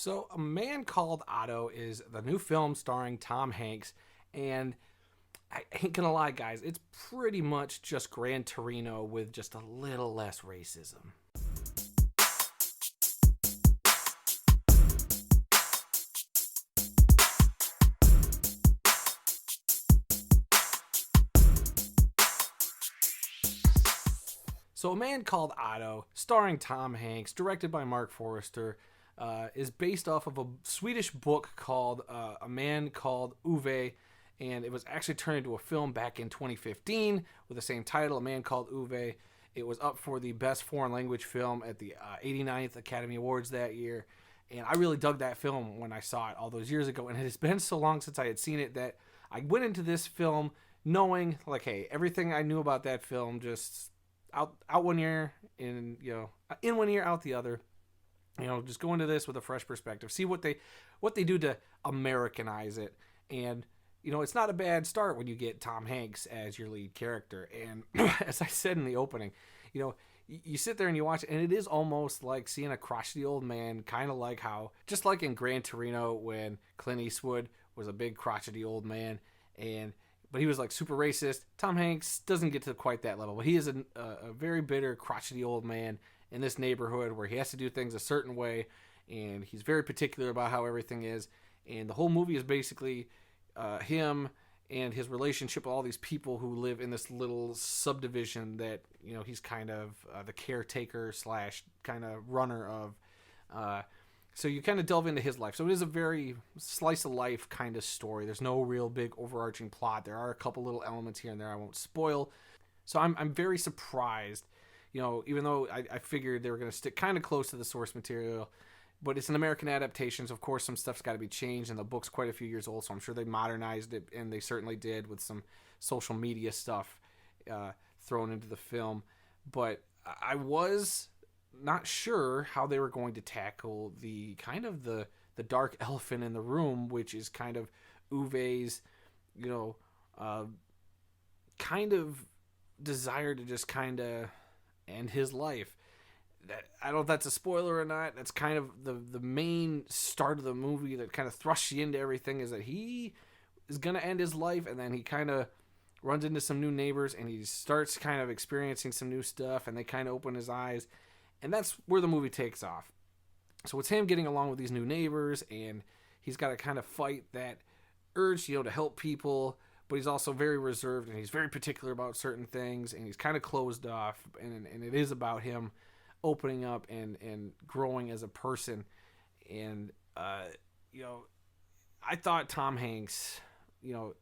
So, A Man Called Otto is the new film starring Tom Hanks, and I ain't gonna lie, guys, it's pretty much just Gran Torino with just a little less racism. So, A Man Called Otto, starring Tom Hanks, directed by Marc Forster, is based off of a Swedish book called A Man Called Uwe, and it was actually turned into a film back in 2015 with the same title, A Man Called Uwe. It was up for the Best Foreign Language Film at the 89th Academy Awards that year, and I really dug that film when I saw it all those years ago, and it has been so long since I had seen it that I went into this film knowing, like, hey, everything I knew about that film just out one ear, and in one ear, out the other. Just go into this with a fresh perspective, see what they do to Americanize it. And it's not a bad start when you get Tom Hanks as your lead character. And as I said in the opening, you sit there and you watch it, and it is almost like seeing a crotchety old man, kind of like how, just like in Gran Torino when Clint Eastwood was a big crotchety old man, but he was like super racist. Tom Hanks doesn't get to quite that level, but he is a very bitter, crotchety old man in this neighborhood where he has to do things a certain way, and he's very particular about how everything is. And the whole movie is basically him and his relationship with all these people who live in this little subdivision that he's kind of the caretaker slash kind of runner of. So you kind of delve into his life. So it is a very slice of life kind of story. There's no real big overarching plot. There are a couple little elements here and there I won't spoil. So I'm very surprised, even though I figured they were going to stick kind of close to the source material. But it's an American adaptation, so of course some stuff's got to be changed, and the book's quite a few years old, so I'm sure they modernized it, and they certainly did with some social media stuff thrown into the film. But I was not sure how they were going to tackle the kind of the dark elephant in the room, which is kind of Uwe's, kind of desire to just kind of end his life. I don't know if that's a spoiler or not. That's kind of the main start of the movie that kind of thrusts you into everything, is that he is going to end his life, and then he kind of runs into some new neighbors, and he starts kind of experiencing some new stuff, and they kind of open his eyes. And that's where the movie takes off. So it's him getting along with these new neighbors, and he's got to kind of fight that urge, to help people, but he's also very reserved, and he's very particular about certain things, and he's kind of closed off, and it is about him opening up and growing as a person. And, I thought Tom Hanks,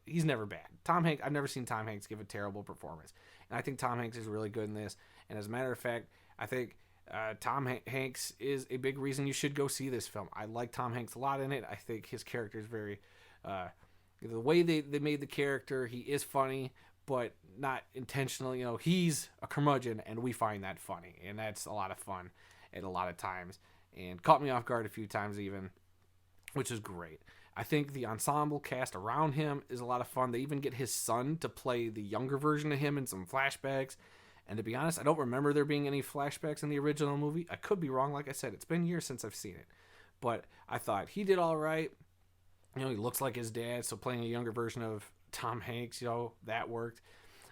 he's never bad. I've never seen Tom Hanks give a terrible performance. And I think Tom Hanks is really good in this. And as a matter of fact, I think Tom Hanks is a big reason you should go see this film. I like Tom Hanks a lot in it. I think his character is very, the way they made the character, he is funny, but not intentionally. He's a curmudgeon, and we find that funny, and that's a lot of fun at a lot of times, and caught me off guard a few times even, which is great. I think the ensemble cast around him is a lot of fun. They even get his son to play the younger version of him in some flashbacks. And to be honest, I don't remember there being any flashbacks in the original movie. I could be wrong. Like I said, it's been years since I've seen it. But I thought he did all right. He looks like his dad, so playing a younger version of Tom Hanks, that worked.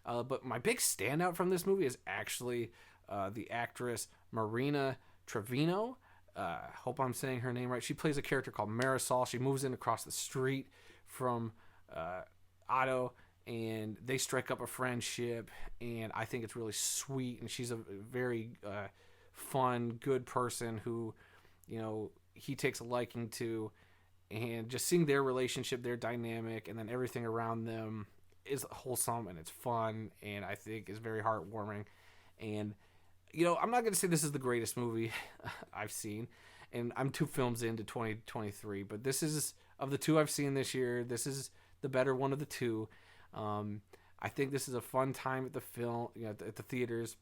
But my big standout from this movie is actually the actress Marina Trevino. Hope I'm saying her name right. She plays a character called Marisol. She moves in across the street from Otto, and they strike up a friendship, and I think it's really sweet. And she's a very fun, good person who, he takes a liking to, and just seeing their relationship, their dynamic, and then everything around them is wholesome, and it's fun, and I think is very heartwarming. And I'm not going to say this is the greatest movie I've seen, and I'm 2 films into 2023, but this is, of the 2 I've seen this year, this is the better one of the 2. I think this is a fun time at the film, at the theaters.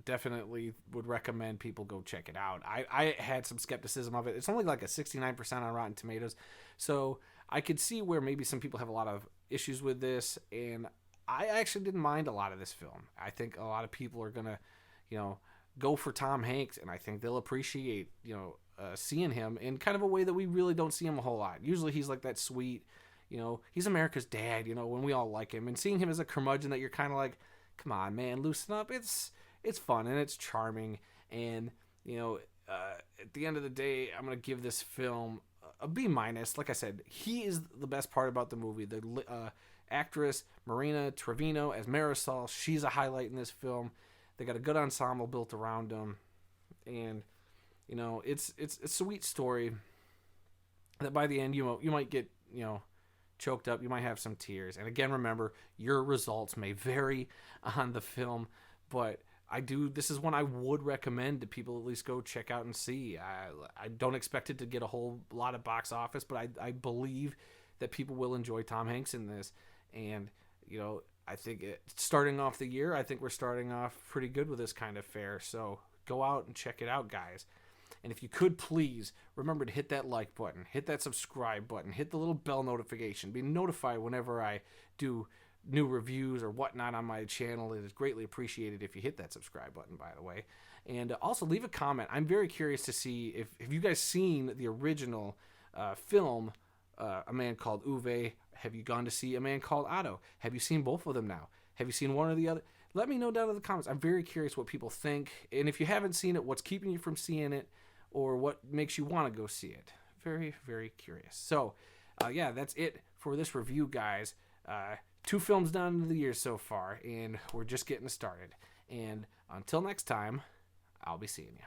Definitely would recommend people go check it out. I had some skepticism of it. It's only like a 69% on Rotten Tomatoes, so I could see where maybe some people have a lot of issues with this, and I actually didn't mind a lot of this film. I think a lot of people are gonna, go for Tom Hanks, and I think they'll appreciate, seeing him in kind of a way that we really don't see him a whole lot. Usually he's like that sweet, he's America's dad, when we all like him. And seeing him as a curmudgeon that you're kind of like, come on, man, loosen up. It's fun and it's charming. And, at the end of the day, I'm going to give this film a B-. Like I said, he is the best part about the movie. The actress Marina Trevino as Marisol, she's a highlight in this film. They got a good ensemble built around them, and it's a sweet story that by the end you might get choked up, you might have some tears. And again, remember, your results may vary on the film, but this is one I would recommend to people at least go check out and see. I don't expect it to get a whole lot of box office, but I believe that people will enjoy Tom Hanks in this. And, I think starting off the year, I think we're starting off pretty good with this kind of fare. So go out and check it out, guys. And if you could, please remember to hit that like button, hit that subscribe button, hit the little bell notification, be notified whenever I do new reviews or whatnot on my channel. It is greatly appreciated if you hit that subscribe button, by the way. And also leave a comment. I'm very curious to see if you guys seen the original film, A Man Called Uwe. Have you gone to see A Man Called Otto? Have you seen both of them now? Have you seen one or the other? Let me know down in the comments. I'm very curious what people think. And if you haven't seen it, what's keeping you from seeing it, or what makes you want to go see it? Very, very curious. So, yeah, that's it for this review, guys. 2 films done into the year so far, and we're just getting started. And until next time, I'll be seeing you.